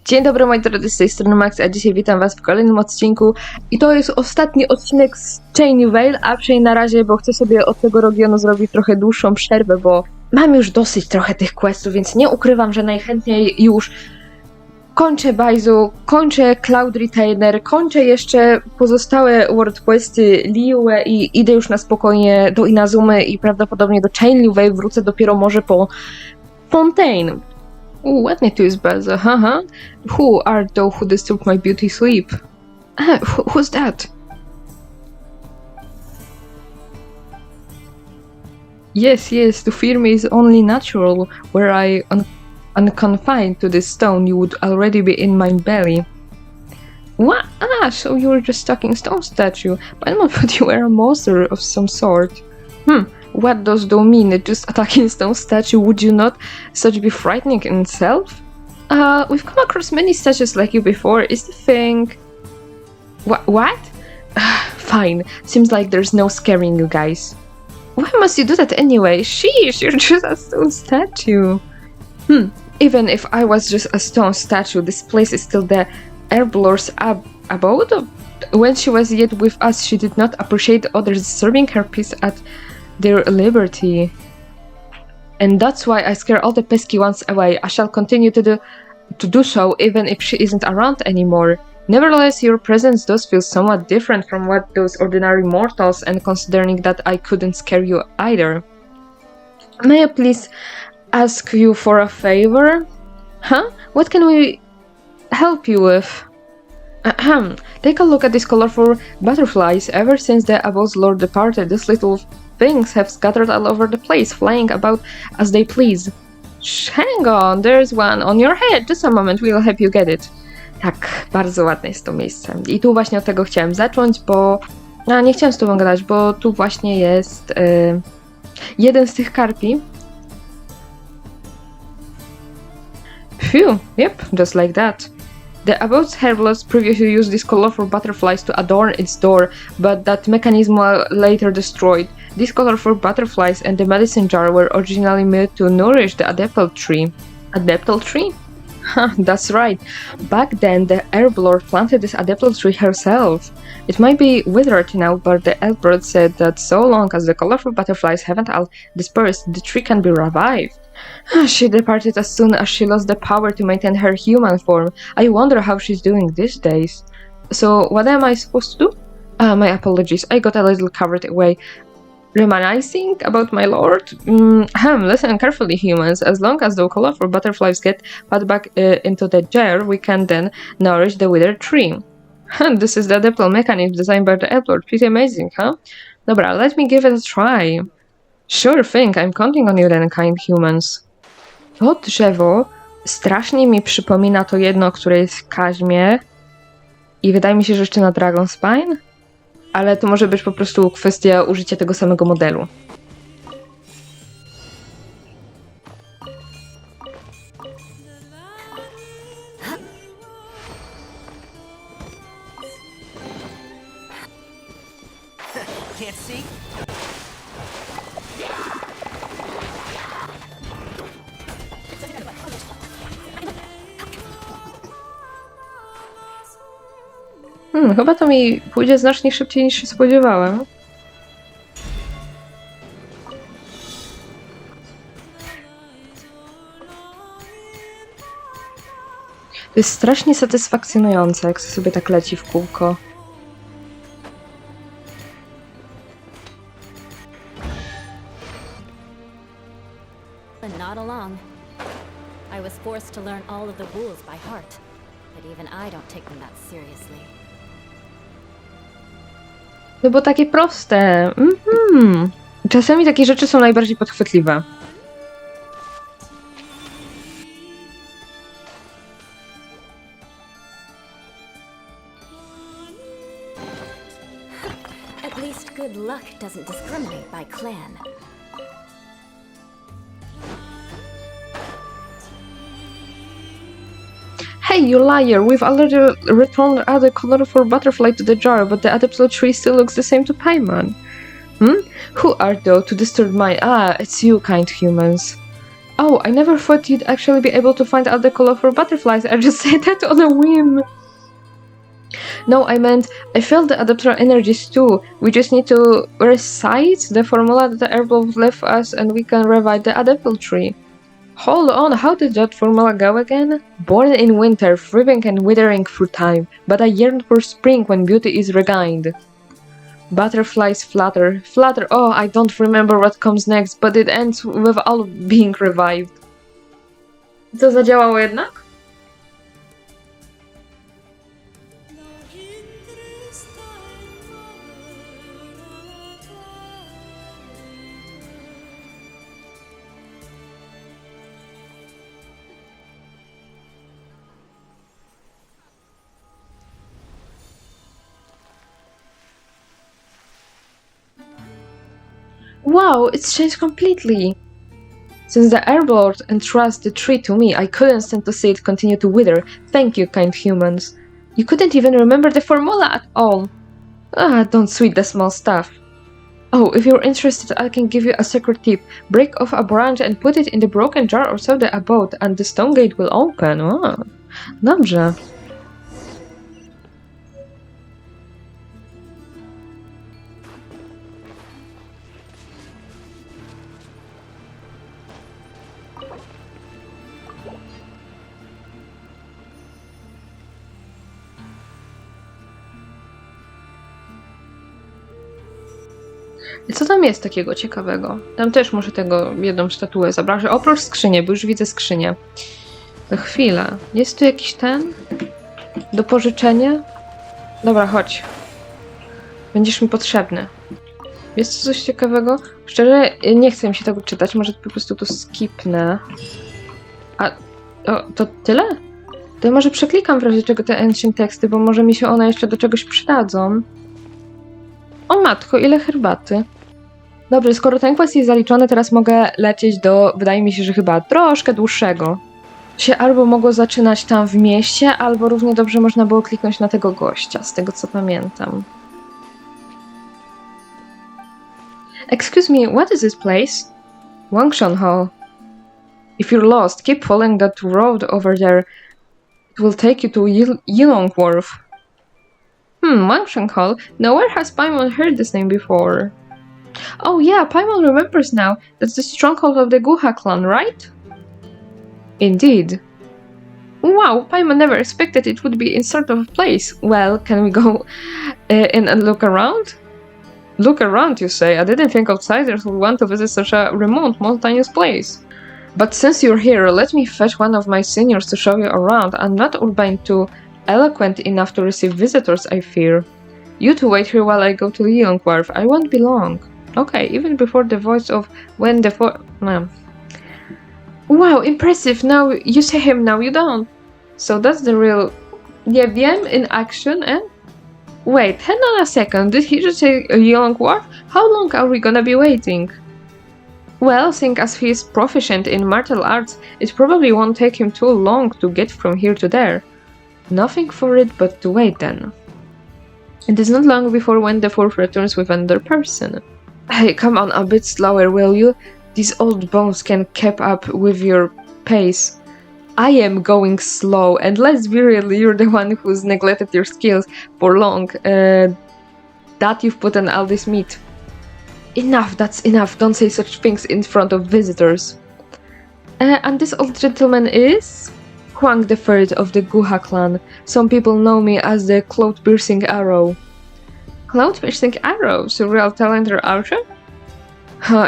Dzień dobry moi drodzy, z tej strony Max, a dzisiaj witam was w kolejnym odcinku i to jest ostatni odcinek z Chain Veil, a przynajmniej na razie, bo chcę sobie od tego regionu zrobić trochę dłuższą przerwę, bo mam już dosyć trochę tych questów, więc nie ukrywam, że najchętniej już kończę Baizu, kończę Cloud Retainer, kończę jeszcze pozostałe World Questy Liyue i idę już na spokojnie do Inazumy i prawdopodobnie do Chain Veil wrócę dopiero może po Fontaine. Ładnie tu jest bardzo, haha. Who are those who disturb my beauty sleep? Who's that? Yes, to fear me is only natural. Were I unconfined to this stone, you would already be in my belly. What? So you were just stalking stone statue. But I thought you were a monster of some sort. What does that mean? Just attacking stone statue, would you not such be frightening in itself? We've come across many statues like you before. Is the thing... What? Fine. Seems like there's no scaring you guys. Why must you do that anyway? Sheesh, you're just a stone statue. Even if I was just a stone statue, this place is still the Herblord's abode? When she was yet with us, she did not appreciate others disturbing her peace at their liberty. And that's why I scare all the pesky ones away. I shall continue to do so even if she isn't around anymore. Nevertheless, your presence does feel somewhat different from what those ordinary mortals, and considering that I couldn't scare you either. May I please ask you for a favor? What can we help you with? Take a look at these colorful butterflies. Ever since the Abbo's Lord departed, these little things have scattered all over the place, flying about as they please. Hang on, there's one on your head. Just a moment, we'll help you get it. Tak, bardzo ładne jest to miejsce. I tu właśnie od tego chciałem zacząć, bo... nie chciałem z tobą gadać, bo tu właśnie jest jeden z tych karpi. Phew, yep, just like that. The Abbo's Herblords previously used these colorful butterflies to adorn its door, but that mechanism was later destroyed. These colorful butterflies and the medicine jar were originally made to nourish the adaptal tree. Adaptal tree? That's right. Back then, the Herblord planted this adaptal tree herself. It might be withered now, but the Herblord said that so long as the colorful butterflies haven't all dispersed, the tree can be revived. She departed as soon as she lost the power to maintain her human form. I wonder how she's doing these days. So, what am I supposed to do? My apologies, I got a little carried away. Reminiscing about my lord? Listen carefully, humans. As long as the colorful butterflies get put back into the jar, we can then nourish the withered tree. This is the adaptal mechanism designed by the Herblord. Pretty amazing, huh? Dobra, let me give it a try. Sure thing, I'm counting on you then, kind humans. To drzewo strasznie mi przypomina to jedno, które jest w Kaźmie i wydaje mi się, że jeszcze na Dragonspine, ale to może być po prostu kwestia użycia tego samego modelu. Can't see? Chyba to mi pójdzie znacznie szybciej niż się spodziewałem. To jest strasznie satysfakcjonujące, jak sobie tak leci w kółko. Not alone. I was forced to learn all of the rules by heart, but even I don't take them that seriously. No bo takie proste. Czasami takie rzeczy są najbardziej podchwytliwe. At least good luck doesn't discriminate by clan. Hey, you liar! We've already returned other colorful butterfly to the jar, but the adaptal tree still looks the same to Paimon. Who are those to disturb my... it's you, kind humans. Oh, I never thought you'd actually be able to find out the color for butterflies. I just said that on a whim. No, I meant I felt the adapter energies too. We just need to recite the formula that the herbal left us and we can revive the adapple tree. Hold on, how did that formula go again? Born in winter, thriving and withering through time, but I yearn for spring when beauty is regained. Butterflies flutter, flutter, oh, I don't remember what comes next, but it ends with all being revived. Co zadziałało jednak? Wow, it's changed completely! Since the Airlord entrusted the tree to me, I couldn't stand to see it continue to wither. Thank you, kind humans. You couldn't even remember the formula at all. Ah, don't sweet the small stuff. Oh, if you're interested, I can give you a secret tip. Break off a branch and put it in the broken jar or so the abode, and the stone gate will open. Oh, dobrze. I co tam jest takiego ciekawego? Tam też muszę tego jedną statuę zabrać. Oprócz skrzyni, bo już widzę skrzynię. To chwila. Jest tu jakiś ten? Do pożyczenia? Dobra, chodź. Będziesz mi potrzebny. Jest tu coś ciekawego? Szczerze, nie chcę mi się tego czytać. Może po prostu to skipnę. A, o, to tyle? To ja może przeklikam w razie czego te ancient teksty, bo może mi się one jeszcze do czegoś przydadzą. O matko, ile herbaty. Dobrze, skoro ten quest jest zaliczony, teraz mogę lecieć do, wydaje mi się, że chyba troszkę dłuższego. Się albo mogło zaczynać tam w mieście, albo równie dobrze można było kliknąć na tego gościa, z tego co pamiętam. Excuse me, what is this place? Wangshan Hall. If you're lost, keep following that road over there. It will take you to Yilong Wharf. Wangshan Hall? Nowhere has Paimon heard this name before. Oh yeah, Paimon remembers now. That's the stronghold of the Guha clan, right? Indeed. Wow, Paimon never expected it would be in sort of a place. Well, can we go in and look around? Look around, you say? I didn't think outsiders would want to visit such a remote, mountainous place. But since you're here, let me fetch one of my seniors to show you around. I'm not urbane too eloquent enough to receive visitors, I fear. You two wait here while I go to Yilong Wharf. I won't be long. Okay, even before the voice of when the Wow, impressive! Now you see him, now you don't. So that's the real... Nie wiem in action, eh? Wait, hang on a second. Did he just say Yilong Wharf? How long are we gonna be waiting? Well, seeing as he is proficient in martial arts, it probably won't take him too long to get from here to there. Nothing for it but to wait then. It is not long before when the fourth returns with another person. Hey, come on a bit slower, will you? These old bones can keep up with your pace. I am going slow, and let's be real, you're the one who's neglected your skills for long. That you've put on all this meat. Enough, that's enough. Don't say such things in front of visitors. And this old gentleman is? Huang the Third of the Guha clan. Some people know me as the Cloud-Piercing Arrow. Cloud-Piercing Arrow? Surreal talent or archer?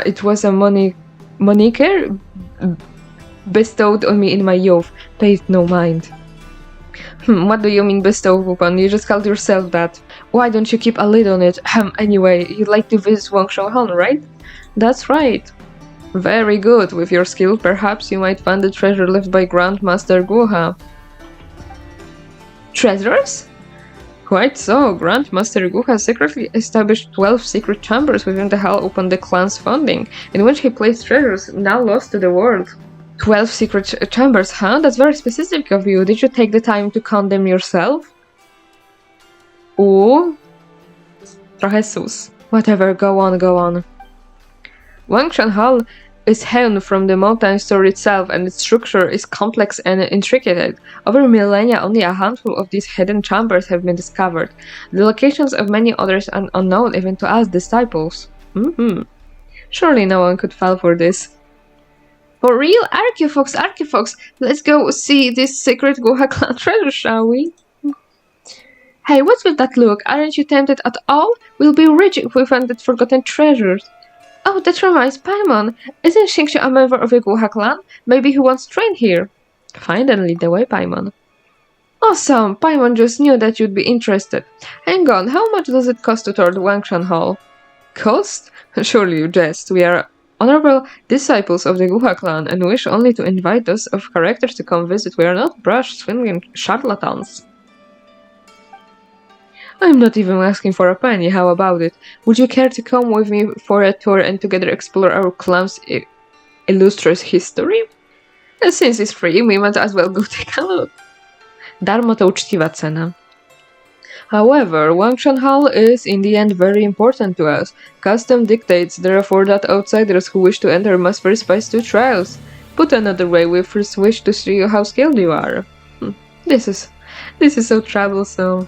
It was a moniker bestowed on me in my youth. Pay it no mind. What do you mean bestowed upon? You just called yourself that. Why don't you keep a lid on it? Anyway, you'd like to visit Wangshan Hall, right? That's right. Very good. With your skill, perhaps you might find the treasure left by Grandmaster Guha. Treasures? Quite so. Grandmaster Guha secretly established 12 secret chambers within the hall upon the clan's founding, in which he placed treasures now lost to the world. 12 secret chambers, huh? That's very specific of you. Did you take the time to count them yourself? Ooh. Trochę sus. Whatever, go on. Wangshan Hall is hewn from the mountain store itself, and its structure is complex and intricate. Over millennia, only a handful of these hidden chambers have been discovered. The locations of many others are unknown even to us disciples. Surely no one could fall for this. For real? Archeofox, let's go see this secret Guha clan treasure, shall we? Hey, what's with that look? Aren't you tempted at all? We'll be rich if we find that forgotten treasures. Oh, that reminds Paimon. Isn't Xingqiu a member of the Guha clan? Maybe he wants to train here. Find and lead the way, Paimon. Awesome! Paimon just knew that you'd be interested. Hang on, how much does it cost to tour the Wangshan Hall? Cost? Surely you jest. We are honorable disciples of the Guha clan and wish only to invite those of characters to come visit. We are not brush swinging charlatans. I'm not even asking for a penny, how about it? Would you care to come with me for a tour and together explore our clan's illustrious history? And since it's free, we might as well go take a look. Darmo to uczciwa cena. However, Wangshan Hall is in the end very important to us. Custom dictates, therefore, that outsiders who wish to enter must first pass 2 trials. Put another way, we first wish to see how skilled you are. This is so troublesome.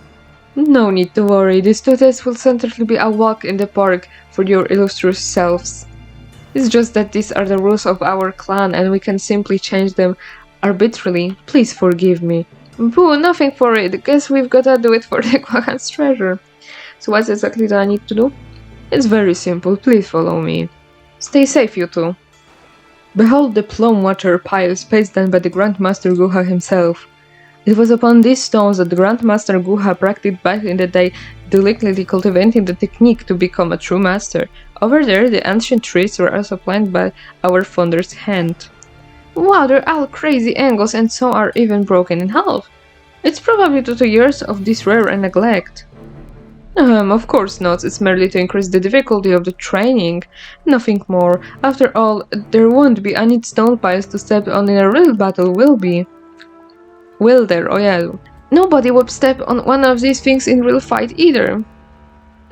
No need to worry, these 2 tests will certainly be a walk in the park for your illustrious selves. It's just that these are the rules of our clan and we can simply change them arbitrarily. Please forgive me. Boo, nothing for it. Guess we've gotta do it for the Guhan's treasure. So what exactly do I need to do? It's very simple, please follow me. Stay safe, you two. Behold the plum water piles placed down by the Grandmaster Guha himself. It was upon these stones that the Grandmaster Guha practiced back in the day, delicately cultivating the technique to become a true master. Over there, the ancient trees were also planted by our founder's hand. Wow, they're all crazy angles and some are even broken in half. It's probably due to years of disrepair and neglect. Of course not, it's merely to increase the difficulty of the training, nothing more. After all, there won't be any stone piles to step on in a real battle, will there? Oh yeah. Nobody would step on one of these things in real fight either.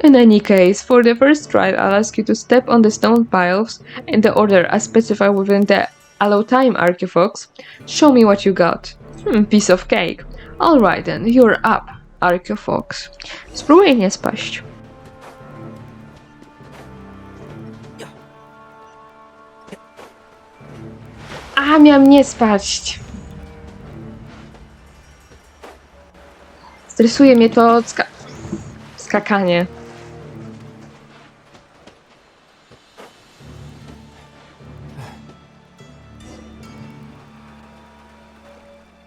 In any case, for the first trial, I'll ask you to step on the stone piles in the order as specified within the allow time, Archeofox. Show me what you got. Piece of cake. Alright then, you're up, Archeofox. Spróbuję nie spaść. A, miałam nie spaść. Stresuje mnie to skakanie.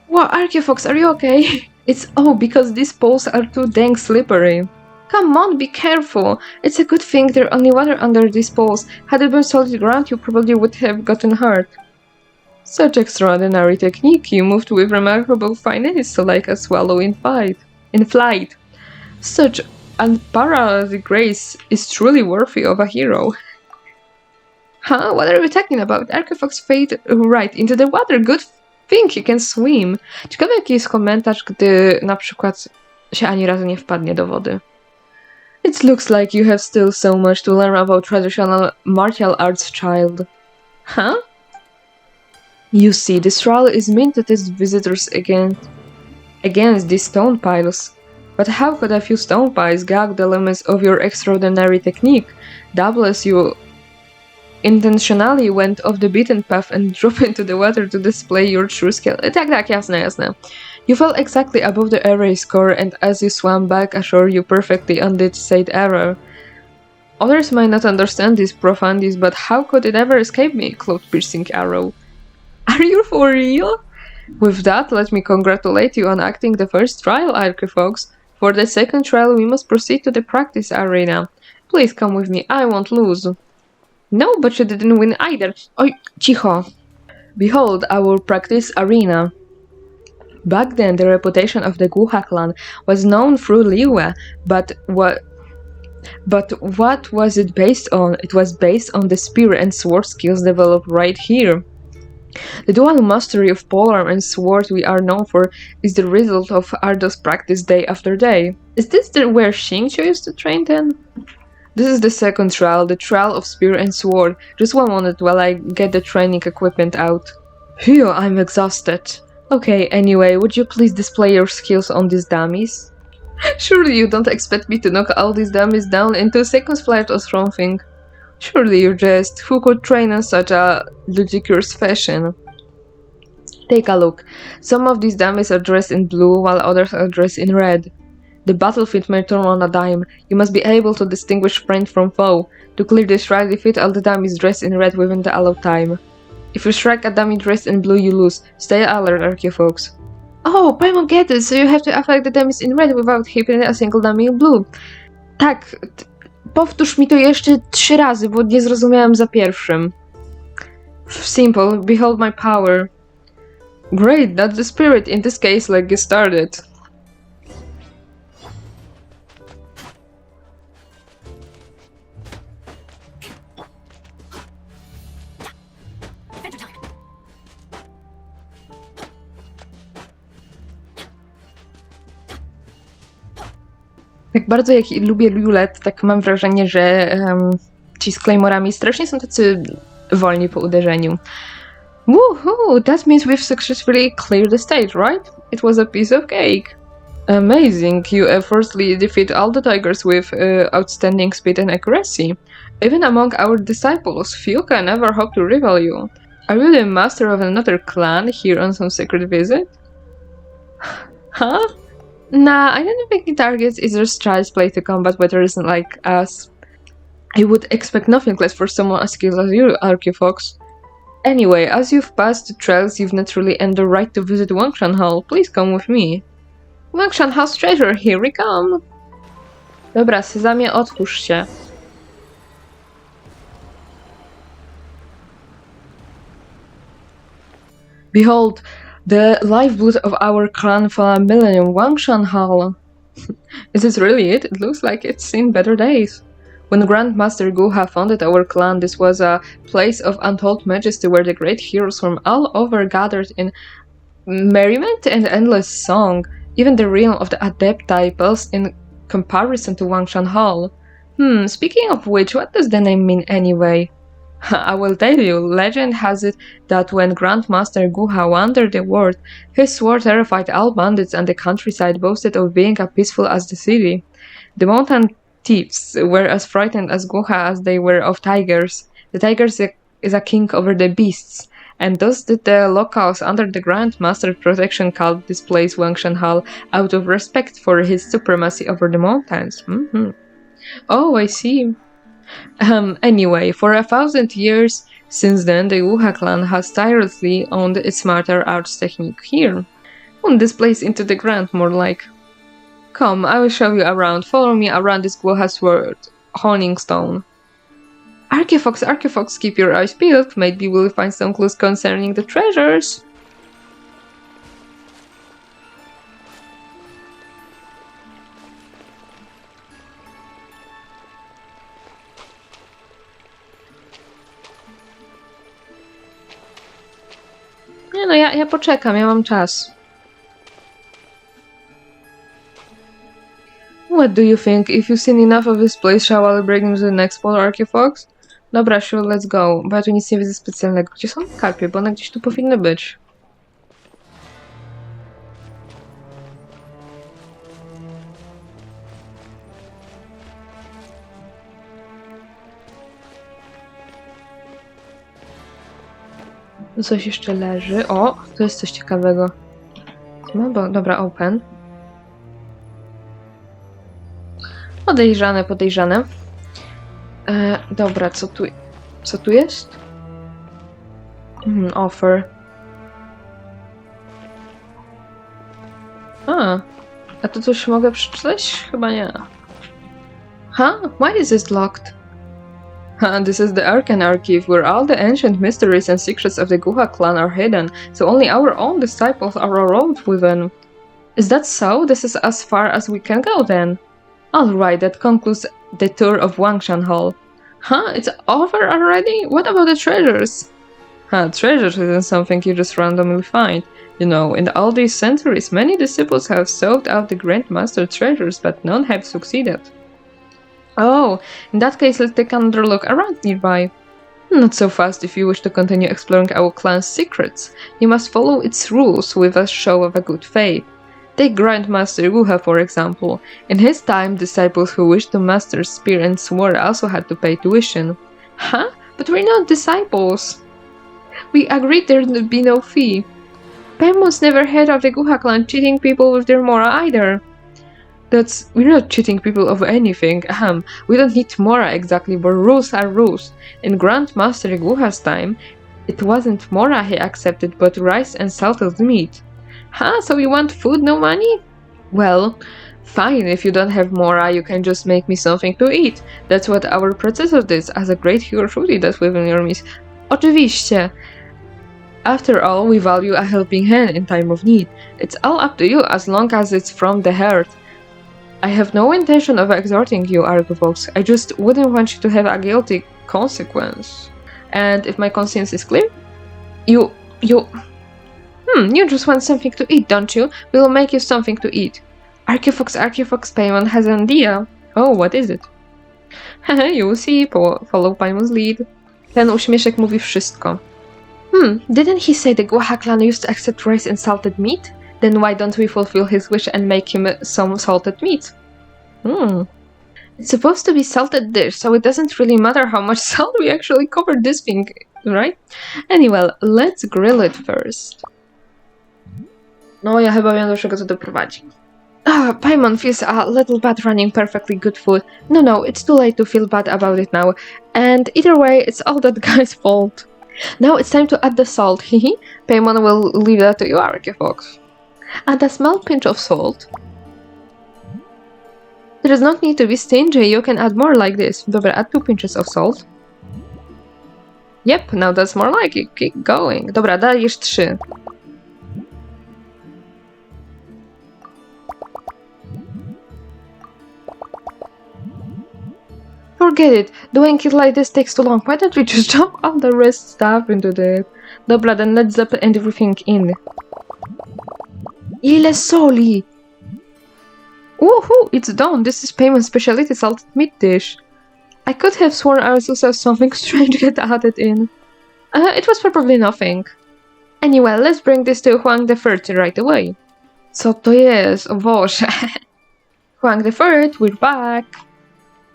Wow, Archeofox, are you okay? It's because these poles are too dang slippery. Come on, be careful. It's a good thing there's only water under these poles. Had it been solid ground, you probably would have gotten hurt. Such extraordinary technique. You moved with remarkable finesse, like a swallow in flight. Such unparalleled grace is truly worthy of a hero. Huh? What are we talking about? Archeofox fade right into the water. Good thing he can swim. Ciekawe jaki jest komentarz, gdy na przykład się ani razu nie wpadnie do wody. It looks like you have still so much to learn about traditional martial arts, child. Huh? You see, this trial is meant to test visitors against these stone piles. But how could a few stone piles gag the limits of your extraordinary technique? Doubtless you intentionally went off the beaten path and dropped into the water to display your true skill. Tak, jasne. You fell exactly above the area score, and as you swam back ashore, you perfectly undid said error. Others might not understand these profundities, but how could it ever escape me? Cloud-piercing arrow. Are you for real? With that, let me congratulate you on acting the first trial, Archeofox. For the second trial, we must proceed to the practice arena. Please come with me, I won't lose. No, but you didn't win either. Oj, cicho. Behold our practice arena. Back then, the reputation of the Guha clan was known through Liyue, but what was it based on? It was based on the spear and sword skills developed right here. The dual mastery of polearm and sword we are known for is the result of arduous practice day after day. Is this where Xingqiu used to train then? This is the second trial, the trial of spear and sword. Just 1 minute while I get the training equipment out. Phew, I'm exhausted. Okay, anyway, would you please display your skills on these dummies? Surely you don't expect me to knock all these dummies down in 2 seconds flat or something. Surely you jest. Who could train in such a ludicrous fashion? Take a look. Some of these dummies are dressed in blue, while others are dressed in red. The battlefield may turn on a dime. You must be able to distinguish friend from foe. To clear this trial, defeat all the dummies dressed in red within the allowed time. If you strike a dummy dressed in blue, you lose. Stay alert, Archaeofolks. Oh, Paimon, get it! So you have to affect the dummies in red without hitting a single dummy in blue. Tak, powtórz mi to jeszcze 3 razy, bo nie zrozumiałem za pierwszym. Simple, behold my power. Great, that's the spirit. In this case, let's get started. Tak bardzo jak lubię Lulet, tak mam wrażenie, że ci z Claymorami strasznie są tacy wolni po uderzeniu. Woohoo! That means we've successfully cleared the stage, right? It was a piece of cake. Amazing! You effortlessly defeat all the tigers with outstanding speed and accuracy. Even among our disciples, few can ever hope to rival you. Are you the master of another clan here on some secret visit? Huh? Nah, I don't think targets is just child's play to combat weathers like us. I would expect nothing less for someone as skilled as you, Archaeofox. Anyway, as you've passed the trials, you've naturally earned the right to visit Wangshan Hall. Please come with me. Wangshan Hall's treasure, here we come! Dobra, Sezamie, otwórz się. Behold, the lifeblood of our clan for a millennium, Wangshan Hall. Is this really it? It looks like it's seen better days. When Grandmaster Guha founded our clan, this was a place of untold majesty where the great heroes from all over gathered in merriment and endless song. Even the realm of the Adepti pales in comparison to Wangshan Hall. Speaking of which, what does the name mean anyway? I will tell you, legend has it that when Grandmaster Guha wandered the world, his sword terrified all bandits and the countryside boasted of being as peaceful as the city. The mountain thieves were as frightened as Guha as they were of tigers. The tiger is a king over the beasts, and thus did the locals under the Grandmaster's protection call this place Wangshan Hall out of respect for his supremacy over the mountains. Oh, I see. Anyway, for 1,000 years since then, the Guha clan has tirelessly owned its martial arts technique here. This place into the ground, more like. Come, I will show you around. Follow me around this Guha sword, honing stone. Archaeofox, keep your eyes peeled. Maybe we'll find some clues concerning the treasures. Nie no, ja poczekam, ja mam czas. What do you think? If you've seen enough of this place, shall I bring you to the next spot, Archaeofox? Dobra, sure, let's go. Bo ja tu nic nie widzę specjalnego. Gdzie są karpie? Bo one gdzieś tu powinny być. Coś jeszcze leży. O, to jest coś ciekawego. No bo, dobra, open. Podejrzane. Dobra, co tu jest? Offer. A to coś mogę przeczytać? Chyba nie. Why is this locked? This is the Arcane Archive, where all the ancient mysteries and secrets of the Guha clan are hidden, so only our own disciples are allowed within. Is that so? This is as far as we can go then. Alright, that concludes the tour of Wangshan Hall. It's over already? What about the treasures? Treasures isn't something you just randomly find. You know, in all these centuries, many disciples have sought out the Grandmaster treasures, but none have succeeded. Oh, in that case, let's take another look around nearby. Not so fast if you wish to continue exploring our clan's secrets. You must follow its rules with a show of a good faith. Take Grandmaster Guha, for example. In his time, disciples who wished to master spear and sword also had to pay tuition. Huh? But we're not disciples. We agreed there'd be no fee. Paimon's never heard of the Guha clan cheating people with their mora either. We're not cheating people of anything. We don't need mora exactly, but rules are rules. In Grandmaster Guha's time, it wasn't mora he accepted, but rice and salted meat. So you want food, no money? Well, fine, if you don't have mora, you can just make me something to eat. That's what our processor did, as a great hero that's within your means. Oczywiście. After all, we value a helping hand in time of need. It's all up to you, as long as it's from the heart. I have no intention of exhorting you, Argovox. I just wouldn't want you to have a guilty consequence. And if my conscience is clear? You just want something to eat, don't you? We'll make you something to eat. Argovox Paimon has an idea. Oh, what is it? You'll see, follow Paimon's lead. Ten uśmieszek mówi wszystko. Didn't he say the Guha clan used to accept rice and salted meat? Then why don't we fulfill his wish and make him some salted meat? It's supposed to be salted dish, so it doesn't really matter how much salt we actually covered this thing, right? Anyway, let's grill it first. No, ja chyba wiem, do czego to doprowadzi. Paimon feels a little bad running perfectly good food. No, it's too late to feel bad about it now. And either way, it's all that guy's fault. Now it's time to add the salt, hehe. Paimon will leave that to you, Argovox. Add a small pinch of salt. There does not need to be stingy, you can add more like this. Dobra, add 2 pinches of salt. Yep, now that's more like it. Keep going. Dobra, dajesz 3. Forget it. Doing it like this takes too long. Why don't we just dump all the rest stuff into the... Dobra, then let's zap everything in. Ile soli! Woohoo! It's done! This is Paimon's specialty salted meat dish. I could have sworn I also saw something strange get added in. It was probably nothing. Anyway, let's bring this to Huang the Third right away. Co to jest? O Boże! Huang the Third, we're back!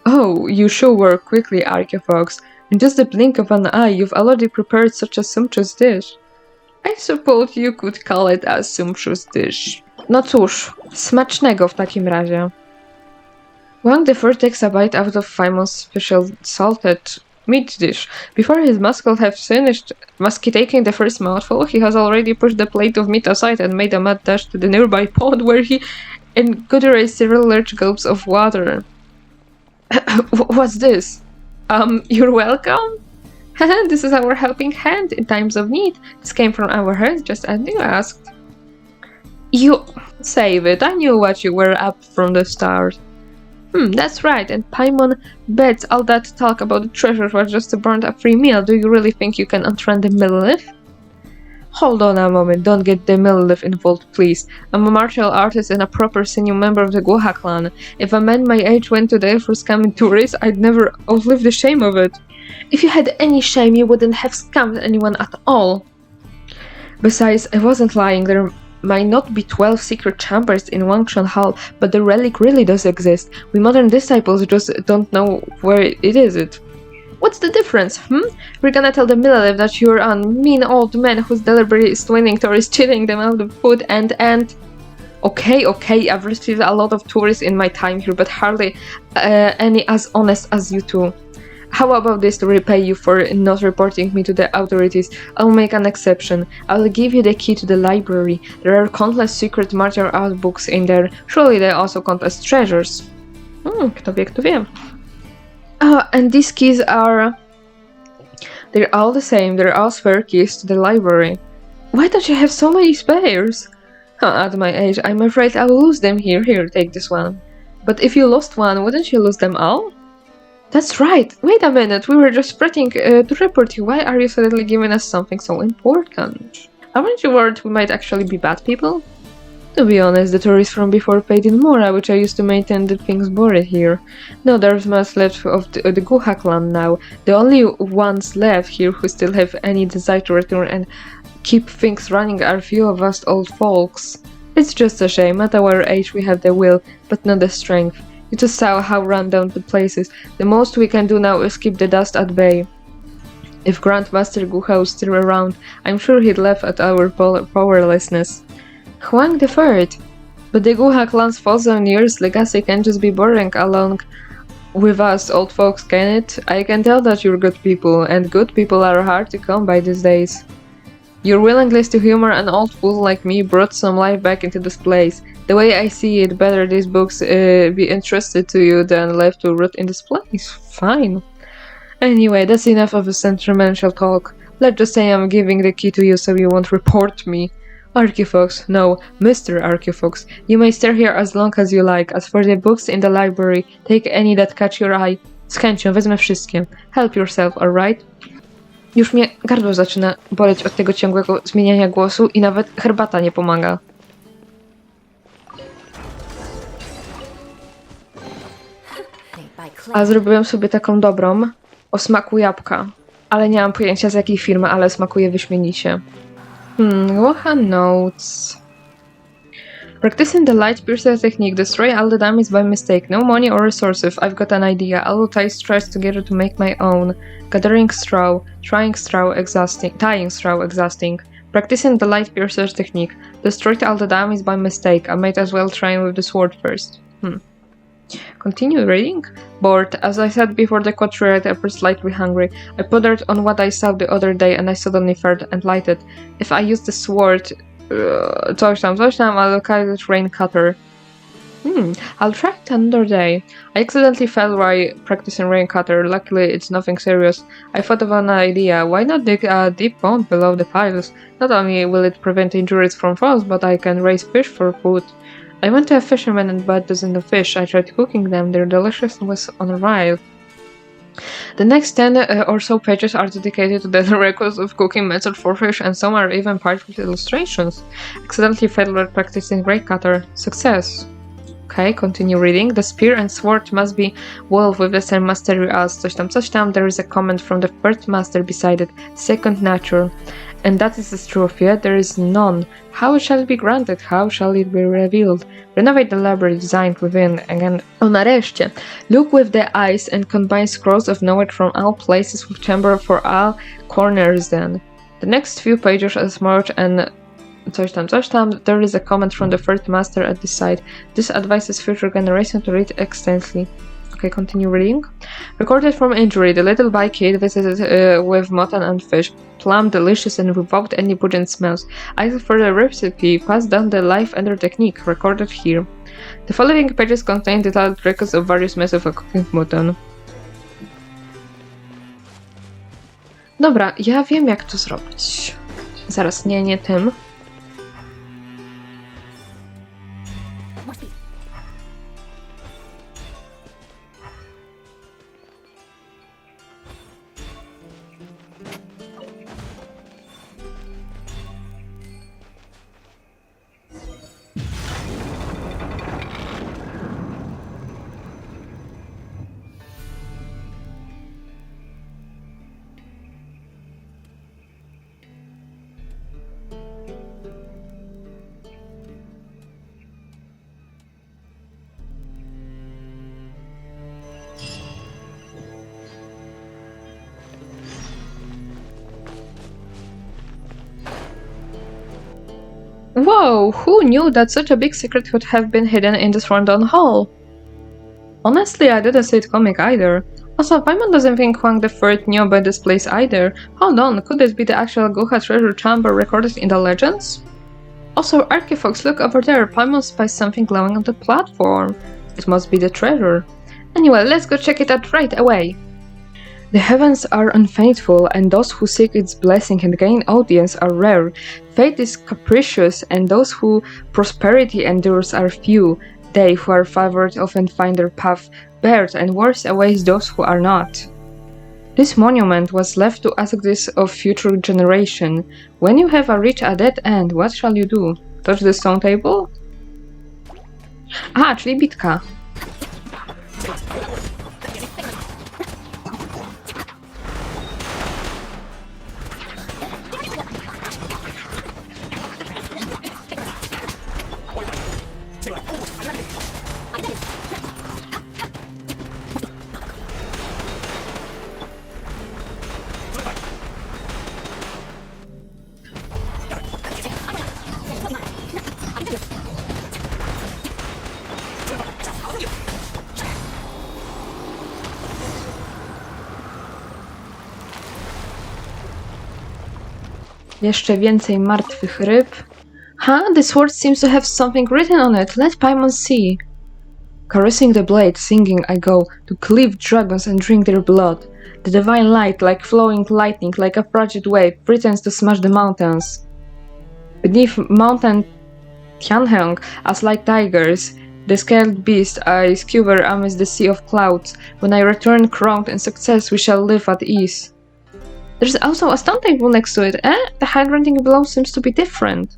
Oh, you sure work quickly, Argovox. In just the blink of an eye, you've already prepared such a sumptuous dish. I suppose you could call it a sumptuous dish. No cóż, smacznego w takim razie. Wang the First takes a bite out of Paimon's special salted meat dish. Before his muscle have finished taking the first mouthful, he has already pushed the plate of meat aside and made a mad dash to the nearby pond where he engulfed several large gulps of water. What's this? You're welcome? This is our helping hand in times of need. This came from our hearts just as you asked. You save it. I knew what you were up from the start. That's right, and Paimon bets all that talk about the treasure was just to burn a free meal. Do you really think you can untrain the Millilith? Hold on a moment, don't get the Millilith involved, please. I'm a martial artist and a proper senior member of the Guha clan. If a man my age went to there for scamming tourists, I'd never outlive the shame of it. If you had any shame, you wouldn't have scammed anyone at all. Besides, I wasn't lying. There might not be 12 secret chambers in Wangshan Hall, but the relic really does exist. We modern disciples just don't know where it is. What's the difference, We're gonna tell the Millilith that you're a mean old man who's deliberately swindling tourists, cheating them out of food, and... Okay, I've received a lot of tourists in my time here, but hardly any as honest as you two. How about this to repay you for not reporting me to the authorities? I'll make an exception. I'll give you the key to the library. There are countless secret martial art books in there. Surely there are also countless treasures. Kto wie, kto wie. And these keys are... They're all the same. They're all spare keys to the library. Why don't you have so many spares? At my age, I'm afraid I will lose them here. Here, take this one. But if you lost one, wouldn't you lose them all? That's right! Wait a minute, we were just threatening to report you. Why are you suddenly giving us something so important? Aren't you worried we might actually be bad people? To be honest, the tourists from before paid in more, which I used to maintain the things buried here. No, there's much left of the Guha clan now. The only ones left here who still have any desire to return and keep things running are few of us old folks. It's just a shame. At our age we have the will, but not the strength. You just saw how run down the place is. The most we can do now is keep the dust at bay. If Grandmaster Guha was still around, I'm sure he'd laugh at our powerlessness. Huang the Third! But the Guha clan's thousand years legacy can't just be boring along with us old folks, can it? I can tell that you're good people, and good people are hard to come by these days. Your willingness to humor an old fool like me brought some life back into this place. The way I see it, better these books be entrusted to you than left to rot in this place. Fine. Anyway, that's enough of a sentimental talk. Let's just say I'm giving the key to you so you won't report me. Archifox, no, Mr. Archifox, you may stay here as long as you like. As for the books in the library, take any that catch your eye. Z chęcią wezmę wszystkie. Help yourself, alright? Już mnie gardło zaczyna boleć od tego ciągłego zmieniania głosu i nawet herbata nie pomaga. A zrobiłem sobie taką dobrą o smaku jabłka. Ale nie mam pojęcia z jakiej firmy, ale smakuje wyśmienicie. Goha notes. Practicing the light piercer technique, destroy all the damage by mistake. No money or resources. I've got an idea. I'll tie straws together to make my own. Gathering straw, tying straw, exhausting. Practicing the light piercer technique, destroy all the damage by mistake. I might as well try with the sword first. Continue reading? Bored. As I said before the quadriad, I was slightly hungry. I pondered on what I saw the other day and I suddenly felt enlightened. If I use the sword, coś tam, I'll carry the rain cutter. I'll try it another day. I accidentally fell while practicing rain cutter. Luckily, it's nothing serious. I thought of an idea. Why not dig a deep pond below the piles? Not only will it prevent injuries from falls, but I can raise fish for food. I went to a fisherman and bought dozens of fish. I tried cooking them. Their deliciousness was unrivaled. The next 10 or so pages are dedicated to the records of cooking method for fish, and some are even part with illustrations. Accidentally failed while practicing great cutter. Success. Okay, continue reading. The spear and sword must be wove with the same mastery as coś tam. There is a comment from the first master beside it. Second nature. And that is the truth, yet there is none. How shall it be granted? How shall it be revealed? Renovate the library designed within. Again, nareszcie. Look with the eyes and combine scrolls of knowledge from all places with chamber for all corners then. The next few pages are smart and coś tam. There is a comment from the first master at the side. This advises future generation to read extensively. Okay, continue reading. Recorded from injury, the little by kid visited with mutton and fish, plump, delicious, and without any pungent smells. Asked for the recipe, passed down the life and their technique, recorded here. The following pages contain detailed records of various methods of cooking mutton. Dobra, ja wiem jak to zrobić. Zaraz, nie tym. Whoa, who knew that such a big secret could have been hidden in this rundown hall? Honestly, I didn't see it coming either. Also, Paimon doesn't think Huang the Third knew about this place either. Hold on, could this be the actual Guha treasure chamber recorded in the legends? Also, Archifox, look over there, Paimon spies something glowing on the platform. It must be the treasure. Anyway, let's go check it out right away. The heavens are unfaithful, and those who seek its blessing and gain audience are rare. Fate is capricious, and those who prosperity endures are few. They who are favored often find their path barred, and worse awaits those who are not. This monument was left to ask this of future generation. When you have reached a dead end, what shall you do? Touch the stone table? Aha, czyli bitka. Jeszcze więcej martwych ryb. This sword seems to have something written on it. Let Paimon see. Caressing the blade, singing I go, to cleave dragons and drink their blood. The divine light, like flowing lightning, like a frigid wave, pretends to smash the mountains. Beneath mountain Tianheng, as like tigers, the scared beast, I skewer amidst the sea of clouds. When I return crowned in success, we shall live at ease. There's also a stone table next to it, eh? The handwriting below seems to be different.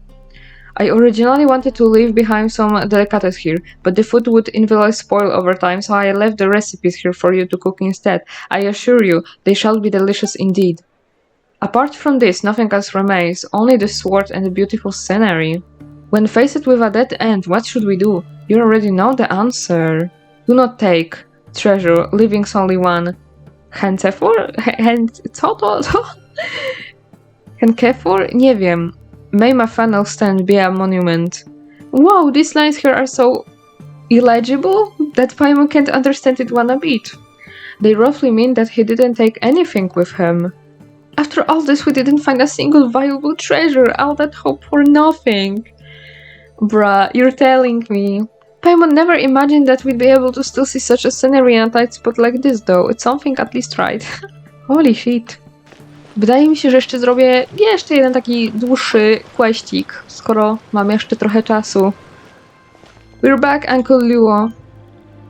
I originally wanted to leave behind some delicates here, but the food would inevitably spoil over time, so I left the recipes here for you to cook instead. I assure you, they shall be delicious indeed. Apart from this, nothing else remains, only the sword and the beautiful scenery. When faced with a dead end, what should we do? You already know the answer. Do not take treasure, leaving only one. Hencefor? Co to? Hencefor? Nie wiem. May my final stand be a monument. Wow, these lines here are so illegible that Paimon can't understand it one bit. They roughly mean that he didn't take anything with him. After all this, we didn't find a single valuable treasure. All that hope for nothing. Bruh, you're telling me. Paimon never imagined that we'd be able to still see such a scenery in a tight spot like this, though. It's something at least right. Holy shit. Wydaje mi się, że jeszcze zrobię jeszcze jeden taki dłuższy questik, skoro mam jeszcze trochę czasu. We're back, Uncle Luo.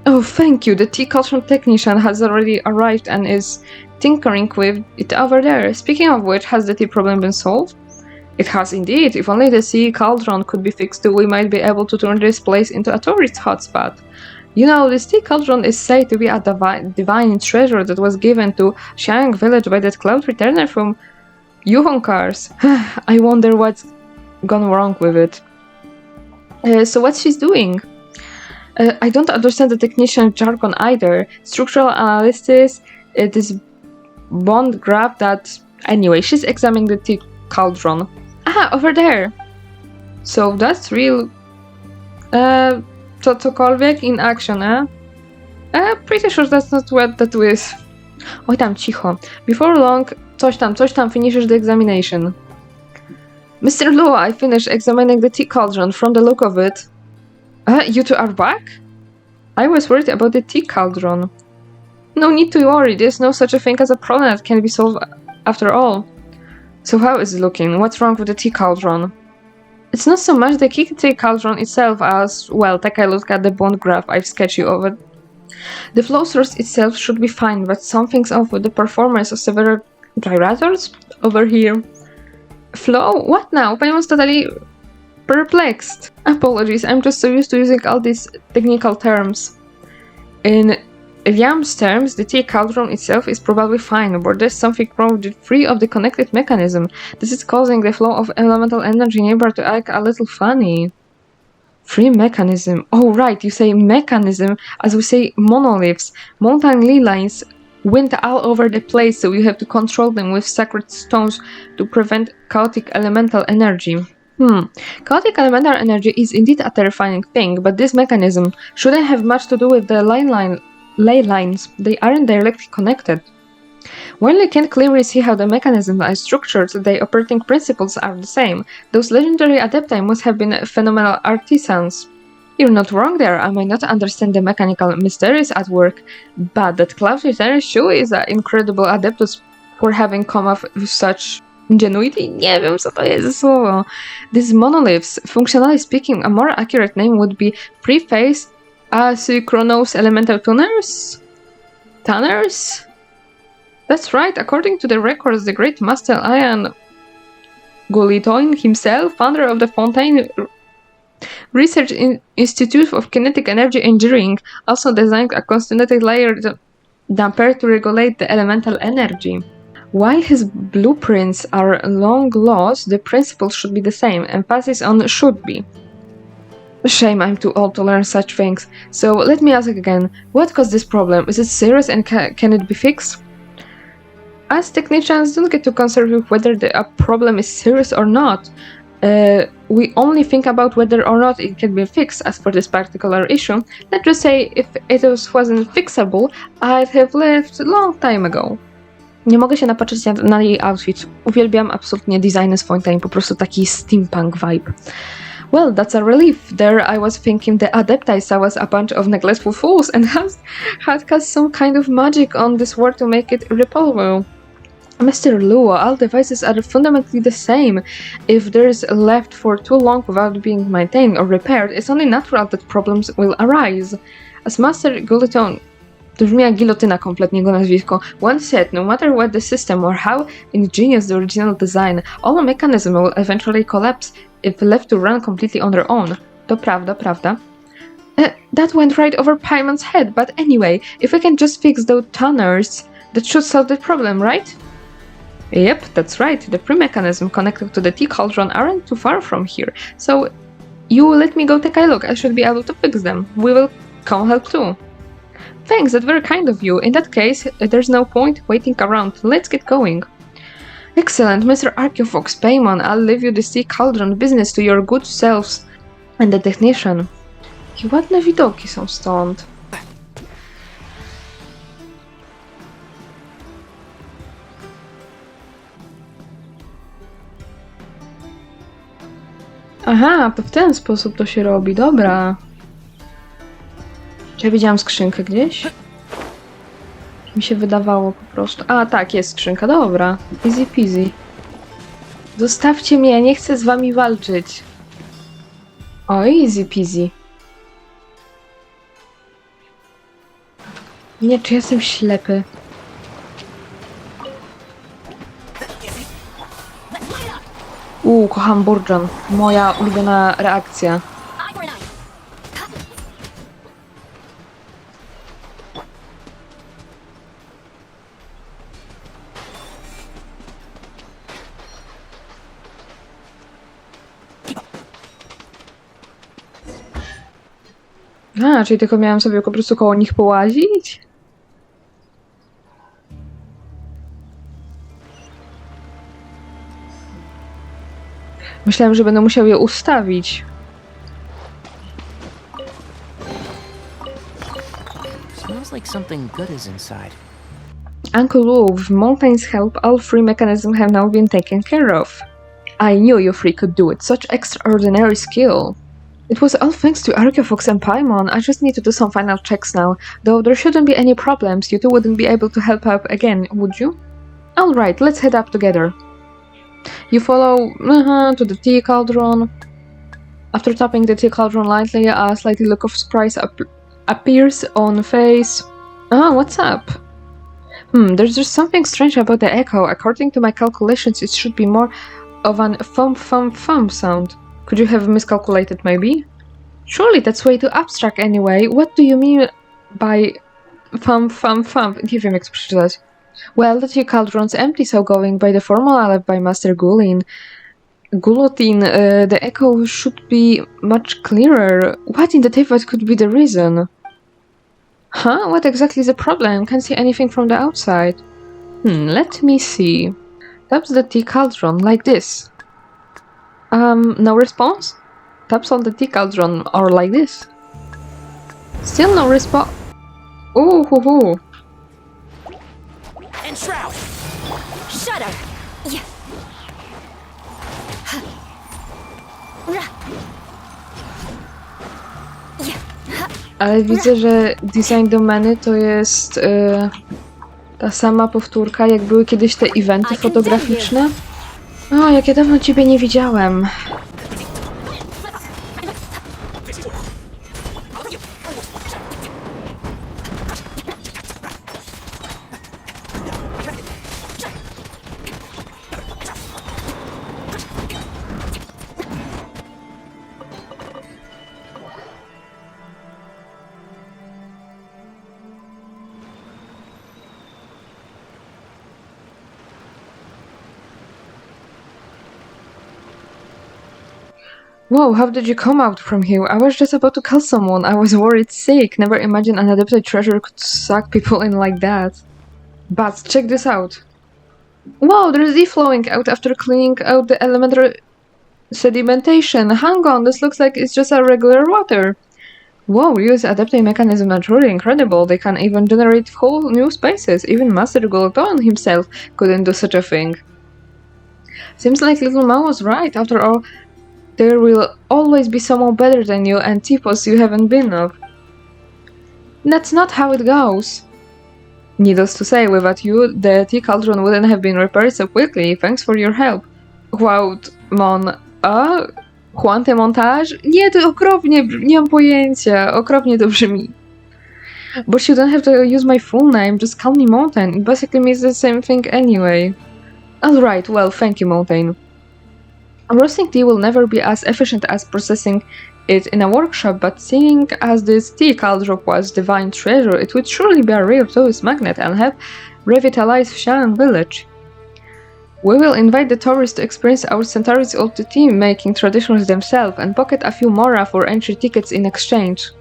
Oh, thank you. The tea cauldron technician has already arrived and is tinkering with it over there. Speaking of which, has the tea problem been solved? It has indeed. If only the tea cauldron could be fixed, we might be able to turn this place into a tourist hotspot. You know, this tea cauldron is said to be a divine treasure that was given to Xiang village by that cloud returner from Yuhong cars. I wonder what's gone wrong with it. So what's she's doing? I don't understand the technician jargon either. Structural analysis, this bond graph that... Anyway, she's examining the tea cauldron. Aha, over there! So that's real... cokolwiek in action, eh? Pretty sure that's not what that is. Oj tam, cicho. Before long, coś tam finishes the examination. Mr. Luo, I finished examining the tea cauldron. From the look of it... you two are back? I was worried about the tea cauldron. No need to worry, there's no such a thing as a problem that can be solved after all. So how is it looking? What's wrong with the tea cauldron? It's not so much the tea cauldron itself as, well, take a look at the bond graph I've sketched you over. The flow source itself should be fine, but something's off with the performance of several gyrators over here. Flow? What now? Paimon's totally perplexed. Apologies, I'm just so used to using all these technical terms. In Liam's terms, the tea cauldron itself is probably fine, but there's something wrong with the free of the connected mechanism. This is causing the flow of elemental energy nearby to act a little funny. Free mechanism. Oh right, you say mechanism as we say monoliths. Mountain ley lines wind all over the place, so you have to control them with sacred stones to prevent chaotic elemental energy. Chaotic elemental energy is indeed a terrifying thing, but this mechanism shouldn't have much to do with the ley lines. They aren't directly connected. While you can't clearly see how the mechanism is structured, the operating principles are the same. Those legendary adepti must have been phenomenal artisans. You're not wrong there, I might not understand the mechanical mysteries at work, but that Cloud Returner sure is an incredible adeptus for having come up with such ingenuity? Nie wiem, co to jest za słowo. These monoliths, functionally speaking, a more accurate name would be preface asynchronous elemental tuners? Tanners? That's right, according to the records, the great master Ian Gulitoin himself, founder of the Fontaine Institute of Kinetic Energy Engineering also designed a concentrated layer damper to regulate the elemental energy. While his blueprints are long laws, the principles should be the same. Emphasis on should be. Shame I'm too old to learn such things. So let me ask again, what caused this problem? Is it serious and can it be fixed? As technicians, don't get too concerned with whether a problem is serious or not. We only think about whether or not it can be fixed. As for this particular issue, let's just say if it wasn't fixable, I'd have left a long time ago. Nie mogę się napatrzeć na jej outfit. Uwielbiam absolutnie designy swoim, po prostu taki steampunk vibe. Well, that's a relief. There I was thinking the Adepti saw us a bunch of neglectful fools and had cast some kind of magic on this world to make it repellable. Mr. Luo, all devices are fundamentally the same. If there's left for too long without being maintained or repaired, it's only natural that problems will arise. As Master Guillotine, to brzmi jak gilotyna kompletnie jego nazwisko, once said, no matter what the system or how ingenious the original design, all mechanism will eventually collapse if left to run completely on their own. To prawda. That went right over Paimon's head, but anyway, if we can just fix those tanners, that should solve the problem, right? Yep, that's right. The pre-mechanism connected to the tea cauldron aren't too far from here, so you let me go take a look. I should be able to fix them. We will come help too. Thanks, that's very kind of you. In that case, there's no point waiting around. Let's get going. Excellent, Mr. Archeofox, Paimon, I'll leave you this tea cauldron business to your good selves and the technician. Jakie ładne widoki są stąd. Aha, to w ten sposób to się robi, dobra. Ja widziałam skrzynkę gdzieś? Mi się wydawało po prostu. A, tak, jest skrzynka, dobra. Easy peasy. Zostawcie mnie, nie chcę z wami walczyć. O, easy peasy. Nie, czy jestem ślepy? Kocham burgeon. Moja ulubiona reakcja. A, czyli tylko miałam sobie po prostu koło nich połazić? Myślałem, że będę musiał je ustawić. Smells like something good is inside. Uncle Wu, with Montuє's help, all three mechanisms have now been taken care of. I knew you three could do it. Such extraordinary skill. It was all thanks to Archeofox and Paimon. I just need to do some final checks now. Though there shouldn't be any problems, you two wouldn't be able to help out again, would you? Alright, let's head up together. You follow to the tea cauldron. After tapping the tea cauldron lightly, a slight look of surprise appears on face. Ah, what's up? There's just something strange about the echo. According to my calculations, it should be more of an thump sound. Could you have miscalculated, maybe? Surely that's way too abstract anyway. What do you mean by thump? Nie wiem, jak to przeczytać. Well, the tea cauldron's empty, so going by the formula left by Master Guillotine, the echo should be much clearer. What in the Teyvat could be the reason? Huh? What exactly is the problem? Can't see anything from the outside. Let me see. Taps the tea cauldron, like this. No response? Taps on the tea cauldron, or like this. Still no response. Ooh, hoo hoo. And shroud. Shudder! Yeah. Ale widzę, że design domeny to jest ta sama powtórka, jak były kiedyś te eventy fotograficzne. O, jak ja dawno ciebie nie widziałem. Wow, how did you come out from here? I was just about to kill someone. I was worried sick. Never imagined an adapted treasure could suck people in like that. But check this out. Wow, there's E flowing out after cleaning out the elemental sedimentation. Hang on, this looks like it's just a regular water. Whoa, use adaptive mechanism are truly incredible. They can even generate whole new spaces. Even Master Golton himself couldn't do such a thing. Seems like Little Mao was right. After all, there will always be someone better than you and typos you haven't been of. That's not how it goes. Needless to say, without you, the tea cauldron wouldn't have been repaired so quickly. Thanks for your help. Juante montaż? Nie, to okropnie, nie mam pojęcia. Okropnie to brzmi. But you don't have to use my full name, just call me Mountain. It basically means the same thing anyway. Alright, well, thank you, Mountain. Roasting tea will never be as efficient as processing it in a workshop, but seeing as this tea cauldron was divine treasure, it would surely be a real tourist magnet and help revitalize Xiang village. We will invite the tourists to experience our centuries old tea making traditions themselves and pocket a few mora for entry tickets in exchange.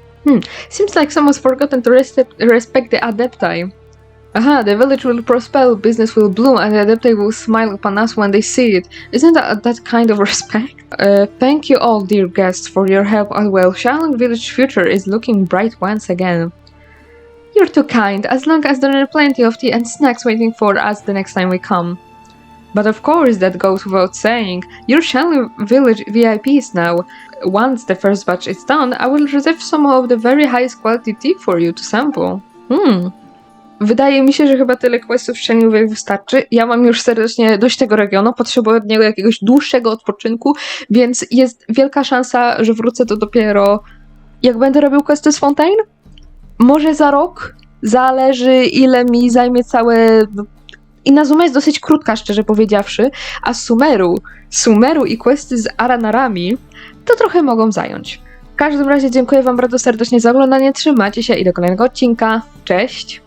Seems like someone's forgotten to respect the adepti. Aha, the village will prosper, business will bloom, and the adepti will smile upon us when they see it. Isn't that kind of respect? Thank you all, dear guests, for your help as well. Xiaolong Village future is looking bright once again. You're too kind, as long as there are plenty of tea and snacks waiting for us the next time we come. But of course, that goes without saying. You're Xiaolong Village VIPs now. Once the first batch is done, I will reserve some of the very highest quality tea for you to sample. Wydaje mi się, że chyba tyle questów szczelinowych wystarczy. Ja mam już serdecznie dość tego regionu, potrzebuję od niego jakiegoś dłuższego odpoczynku, więc jest wielka szansa, że wrócę to dopiero jak będę robił questy z Fontaine. Może za rok, zależy ile mi zajmie całe... Inazuma jest dosyć krótka, szczerze powiedziawszy, a Sumeru i questy z Aranarami to trochę mogą zająć. W każdym razie dziękuję wam bardzo serdecznie za oglądanie, trzymajcie się i do kolejnego odcinka. Cześć!